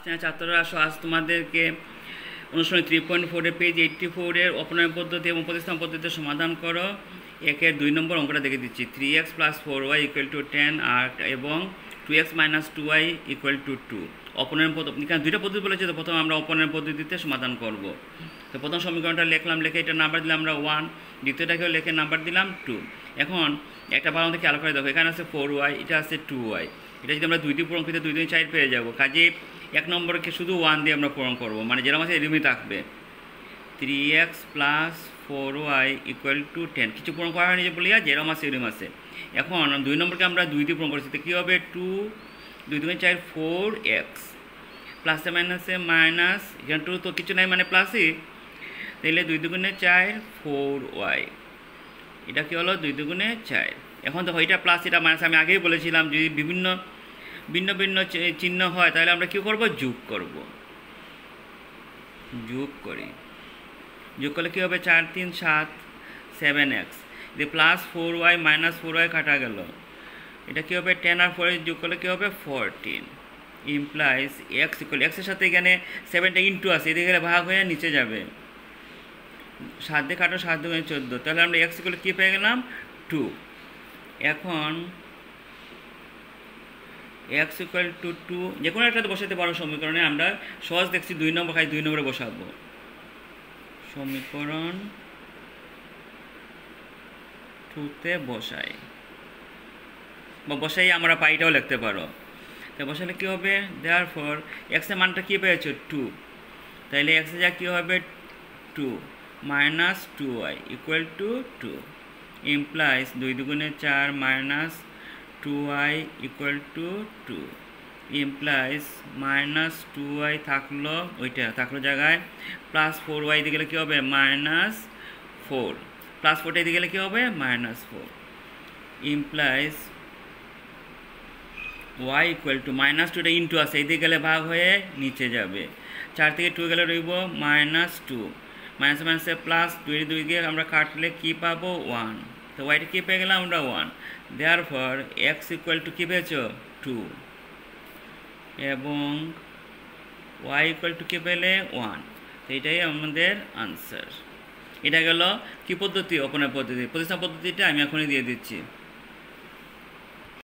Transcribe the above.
ছাত্ররা আসো, আজ তোমাদেরকে অনুশীলনী 3.4 পেজ 84 অপনয়ন পদ্ধতি এবং প্রতিস্থাপন পদ্ধতিতে সমাধান করো। একের 2 নম্বর অঙ্কটা দেখে দিচ্ছি। 3x + 4y = 10 আর এবং 2x - 2y = 2 অপনয়ন পদ্ধতি। এখানে দুইটা পদ্ধতি বলেছে, তো প্রথমে আমরা অপনয়ন পদ্ধতিতে সমাধান করব। তো প্রথম সমীকরণটা লিখলাম, লিখে এটা নাম্বার দিলাম আমরা 1, দ্বিতীয়টাকেও লিখে নাম্বার দিলাম 2। এখন একটা ভালো মতো খেয়াল করে দেখো, এখানে আছে 4y, এটা আছে 2y। এটা যদি আমরা 2 দিয়ে পূরণ করি 2 দিয়ে 4 পেয়ে যাবো। কাজে 1 নম্বরকে শুধু 1 দিয়ে আমরা পূরণ করবো, মানে যেরকম আছে এরকমই থাকবে। 3x + 4y = 10, কিছু পূরণ করা হয়নি যে বলিয়া, যেরকম আছে এরকম আছে। এখন 2 নম্বরকে আমরা 2 দিয়ে পূরণ করছি, তো কী হবে? 2 2 2 4 4x প্লাসে মাইনাসে মাইনাস, এখানে 2 তো কিছু নাই মানে প্লাসই, তাহলে 2 2 4 4y। এটা কি হলো? 2 2 4। এখন দেখো এটা প্লাস এটা মাইনাস, আমি আগেই বলেছিলাম যদি ভিন্ন ভিন্ন চিহ্ন হয় তাহলে আমরা কী করব? যোগ করব। যোগ করি, যোগ করলে কী হবে? 4 3 7 7x, যে প্লাস 4y - 4y কাটা গেল, এটা কী হবে? 10 আর 4 যোগ করলে কী হবে? 14 ইমপ্লাইজ x = এর সাথে এখানে 7টা ইন্টু আছে, এদিকে গেলে ভাগ হয়ে নিচে যাবে। 7 দিয়ে কাটো, 7 2 14, তাহলে আমরা x = কী পেয়ে গেলাম? 2। এখন x = 2, যে কোনো একটাতে বসাতে পারো সমীকরণে। আমরা সহজ দেখছি 2 নম্বর, 2 নম্বরে বসাবো। সমীকরণ 2তে বসাই, বা বসাই আমরা পাইটাও লিখতে পারো। তো বসালে কী হবে? দেয়ারফর x এর মানটা কী পেয়েছো? 2। তাইলে x এর যা কী হবে? 2 - 2y = 2 implies 2 2 4 - 2y = 2 implies -2y থাকলো, ওইটা থাকলো জায়গায়, প্লাস 4y দিকে গেলে কী হবে? -4, প্লাস 4টা দিকে গেলে কী হবে? -4 ইমপ্লাইজ y = -2টা ইন্টু আছে, এদিকে গেলে ভাগ হয়ে নিচে যাবে। 4 থেকে 2 গেলে রইব -2, মাইনাসে মাইনাসে প্লাস, 2 2 দিয়ে আমরা কাটলে কী পাবো? 1। তো ওয়াইটা কী পেয়ে গেলাম আমরা? 1। দেয়ারফর x = কী পেয়েছ? 2 এবং y = কী পেলে? 1। তো এটাই আমাদের আনসার। এটা গেল কি পদ্ধতি? অপনয়ন পদ্ধতি। প্রতিস্থাপন পদ্ধতিটা আমি এখনই দিয়ে দিচ্ছি।